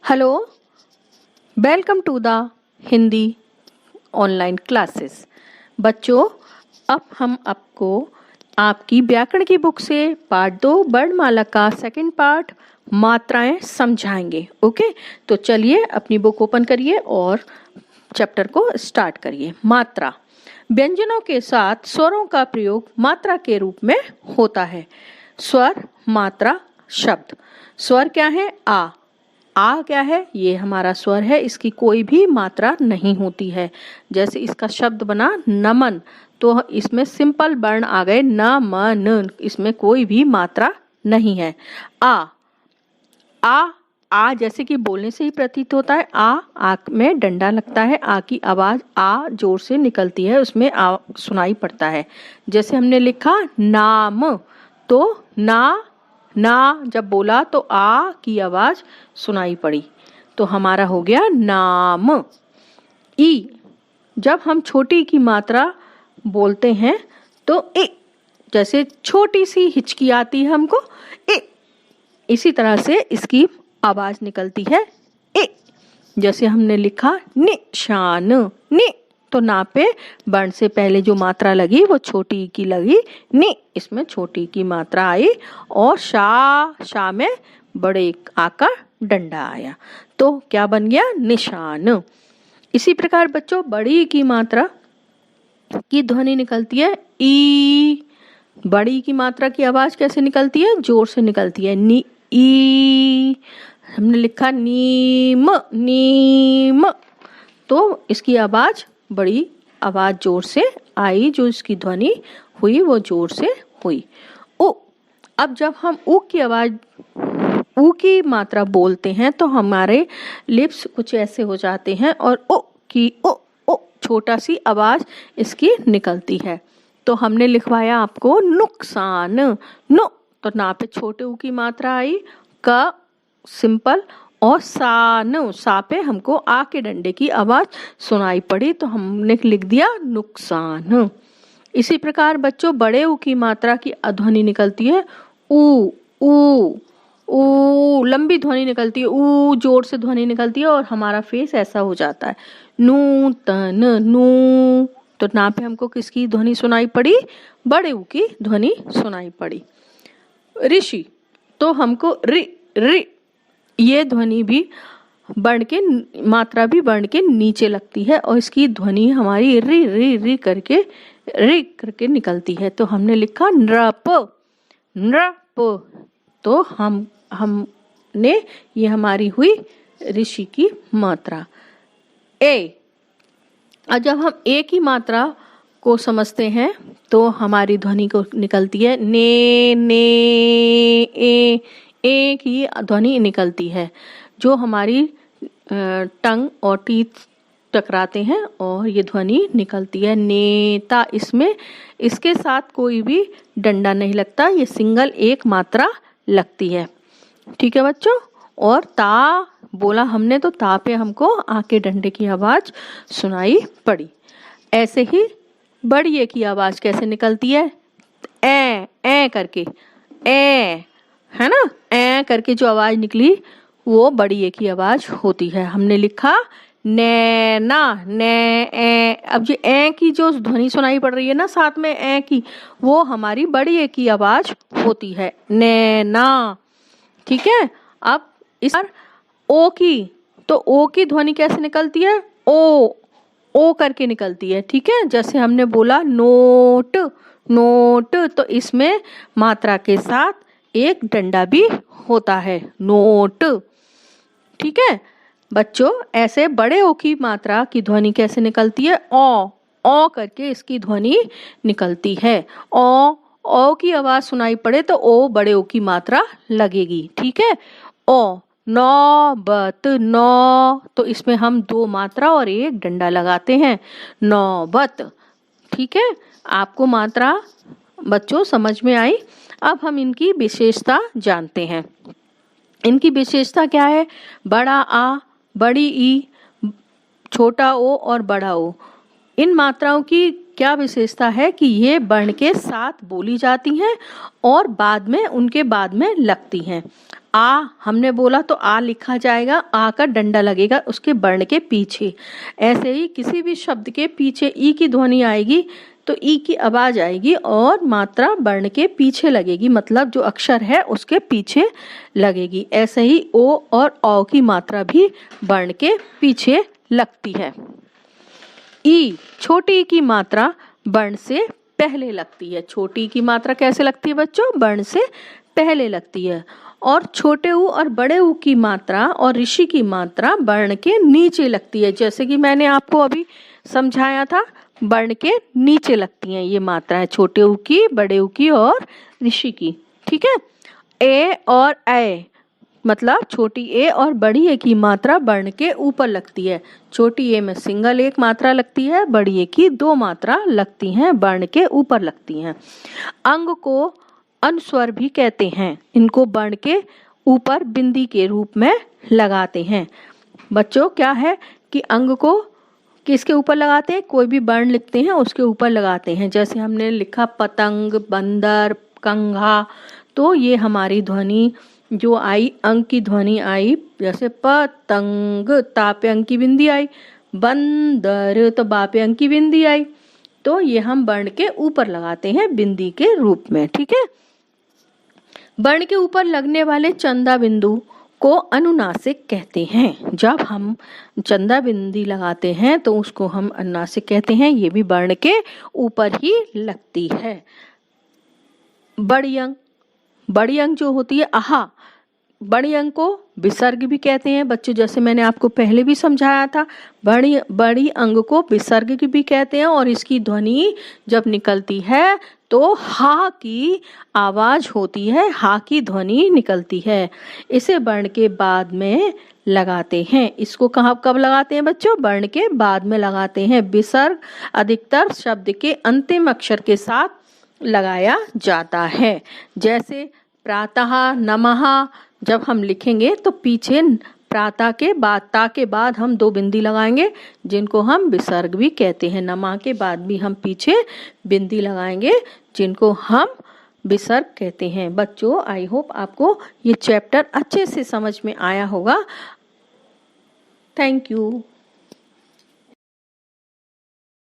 Hello, welcome to the Hindi online classes. बच्चों, अब हम आपको आपकी व्याकरण की बुक से पार्ट 2 वर्णमाला का सेकंड पार्ट मात्राएं समझाएंगे। ओके, तो चलिए अपनी बुक ओपन करिए और चैप्टर को स्टार्ट करिए। मात्रा। व्यंजनों के साथ स्वरों का प्रयोग मात्रा के रूप में होता है। स्वर, मात्रा, शब्द। स्वर क्या है? आ क्या है? ये हमारा स्वर है, इसकी कोई भी मात्रा नहीं होती है। जैसे इसका शब्द बना नमन, तो इसमें सिंपल वर्ण आ गए न म न, इसमें कोई भी मात्रा नहीं है। आ जैसे कि बोलने से ही प्रतीत होता है। आ में डंडा लगता है, आ की आवाज आ जोर से निकलती है, उसमें आ सुनाई पड़ता है। जैसे हमने लिखा नाम, तो ना जब बोला तो आ की आवाज सुनाई पड़ी, तो हमारा हो गया नाम। ई, जब हम छोटी की मात्रा बोलते हैं तो ए, जैसे छोटी सी हिचकी आती है हमको, ए, इसी तरह से इसकी आवाज निकलती है ए। जैसे हमने लिखा निशान, नि, तो ना पे वर्ण से पहले जो मात्रा लगी वो छोटी की लगी, नि, इसमें छोटी की मात्रा आई, और शा में बड़े आकर डंडा आया, तो क्या बन गया? निशान। इसी प्रकार बच्चों, बड़ी की मात्रा की ध्वनि निकलती है ई। बड़ी की मात्रा की आवाज कैसे निकलती है? जोर से निकलती है, नी ई। हमने लिखा नीम, नीम, तो इसकी आवाज बड़ी आवाज जोर से आई, जो इसकी ध्वनि हुई वो जोर से हुई। उ, अब जब हम उ की आवाज, उ की मात्रा बोलते हैं तो हमारे लिप्स कुछ ऐसे हो जाते हैं और उ की उ छोटा सी आवाज इसकी निकलती है। तो हमने लिखवाया आपको नुकसान, नु, तो ना पे छोटे उ की मात्रा आई, का सिंपल, और सा पे हमको आ के डंडे की आवाज सुनाई पड़ी, तो हमने लिख दिया नुकसान। इसी प्रकार बच्चों, बड़े ऊ की मात्रा की ध्वनि निकलती है ऊ, ऊ, ऊ, लंबी ध्वनि निकलती है, ऊ जोर से ध्वनि निकलती है, और हमारा फेस ऐसा हो जाता है नूतन, नू, तो ना पे हमको किसकी ध्वनि सुनाई पड़ी? बड़े ऊ की ध्वनि सुनाई पड़ी। ऋषि, तो हमको रि, ये ध्वनि भी वर्ण के मात्रा भी वर्ण के नीचे लगती है, और इसकी ध्वनि हमारी रि करके निकलती है, तो हमने लिखा नृप, नृप, तो हमने ये हमारी हुई ऋषि की मात्रा। ए, और जब हम ए की मात्रा को समझते हैं तो हमारी ध्वनि को निकलती है ने ए की ध्वनि निकलती है, जो हमारी टंग और टीथ टकराते हैं और ये ध्वनि निकलती है नेता। इसमें इसके साथ कोई भी डंडा नहीं लगता, ये सिंगल एक मात्रा लगती है। ठीक है बच्चों, और ता बोला हमने तो ता पे हमको आके डंडे की आवाज सुनाई पड़ी। ऐसे ही बड़ी ए की आवाज कैसे निकलती है? ए करके, ए, है ना, ए करके जो आवाज निकली वो बड़ी ए की आवाज होती है। हमने लिखा नैना, ने ए, अब ये ए की जो ध्वनि सुनाई पड़ रही है ना साथ में ए की, वो हमारी बड़ी ए की आवाज होती है, नैना। ठीक है, अब इस ओ की, तो ओ की ध्वनि कैसे निकलती है? ओ करके निकलती है। ठीक है, जैसे हमने बोला नोट, नोट, तो इसमें मात्रा के साथ एक डंडा भी होता है, नोट। ठीक है बच्चों, ऐसे बड़े ओ की मात्रा की ध्वनि कैसे निकलती है? ओ करके इसकी ध्वनि निकलती है। ओ की आवाज सुनाई पड़े तो ओ बड़े ओ की मात्रा लगेगी। ठीक है, ओ, नौबत, नौ, तो इसमें हम दो मात्रा और एक डंडा लगाते हैं, नौबत। ठीक है, आपको मात्रा बच्चों समझ में आई। अब हम इनकी विशेषता जानते हैं। इनकी विशेषता क्या है? बड़ा आ, बड़ी ई, छोटा ओ और बड़ा ओ, इन मात्राओं की क्या विशेषता है कि ये वर्ण के साथ बोली जाती हैं और बाद में उनके बाद में लगती हैं। आ हमने बोला तो आ लिखा जाएगा, आ का डंडा लगेगा उसके वर्ण के पीछे। ऐसे ही किसी भी शब्द के पीछे ई की ध्वनि आएगी तो ई की आवाज आएगी और मात्रा वर्ण के पीछे लगेगी, मतलब जो अक्षर है उसके पीछे लगेगी। ऐसे ही ओ और औ की मात्रा भी वर्ण के पीछे लगती है। ई, छोटी ई की मात्रा वर्ण से पहले लगती है। छोटी ई की मात्रा कैसे लगती है बच्चों? वर्ण से पहले लगती है। और छोटे ऊ और बड़े ऊ की मात्रा और ऋषि की मात्रा वर्ण के नीचे लगती है। जैसे कि मैंने आपको अभी समझाया था, वर्ण के नीचे लगती हैं ये मात्राएं, छोटे ऊ की, बड़े ऊ की और ऋषि की। ठीक है। ए और ऐ, मतलब छोटी ए और बड़ी ए की मात्रा वर्ण के ऊपर लगती है। छोटी ए में सिंगल एक मात्रा लगती है, बड़ी ए की 2 मात्रा लगती हैं, वर्ण के ऊपर लगती हैं। अंग को अनुस्वर भी कहते हैं। इनको वर्ण के ऊपर बिंदी के रूप में लगाते हैं। बच्चों क्या है कि अंग को किसके ऊपर लगाते हैं? कोई भी वर्ण लिखते हैं उसके ऊपर लगाते हैं। जैसे हमने लिखा पतंग, बंदर, कंघा, तो ये हमारी ध्वनि जो आई, अंग की ध्वनि आई, जैसे पतंग तापे अंग की बिंदी आई, बंदर तो बापे अंग की बिंदी आई, तो ये हम वर्ण के ऊपर लगाते हैं बिंदी के रूप में। ठीक है। वर्ण के ऊपर लगने वाले चंदा बिंदु को अनुनासिक कहते हैं। जब हम चंदा बिंदी लगाते हैं तो उसको हम अनुनासिक कहते हैं। ये भी वर्ण के ऊपर ही लगती है। बड़ी अंग, बड़ी अंग जो होती है आहा, बड़ी अंग को विसर्ग भी कहते हैं बच्चों, जैसे मैंने आपको पहले भी समझाया था। बड़ी अंग को विसर्ग भी कहते हैं और इसकी ध्वनि जब निकलती है तो हा की आवाज होती है, हा की ध्वनि निकलती है। इसे वर्ण के बाद में लगाते हैं। इसको कब लगाते हैं बच्चों? वर्ण के बाद में लगाते हैं। विसर्ग अधिकतर शब्द के अंतिम अक्षर के साथ लगाया जाता है। जैसे प्रातः, नमः, जब हम लिखेंगे तो पीछे प्रातः के बाद, ता के बाद हम 2 बिंदी लगाएंगे जिनको हम विसर्ग भी कहते हैं। नमा के बाद भी हम पीछे बिंदी लगाएंगे जिनको हम विसर्ग कहते हैं। बच्चों आई होप आपको ये चैप्टर अच्छे से समझ में आया होगा। Thank you.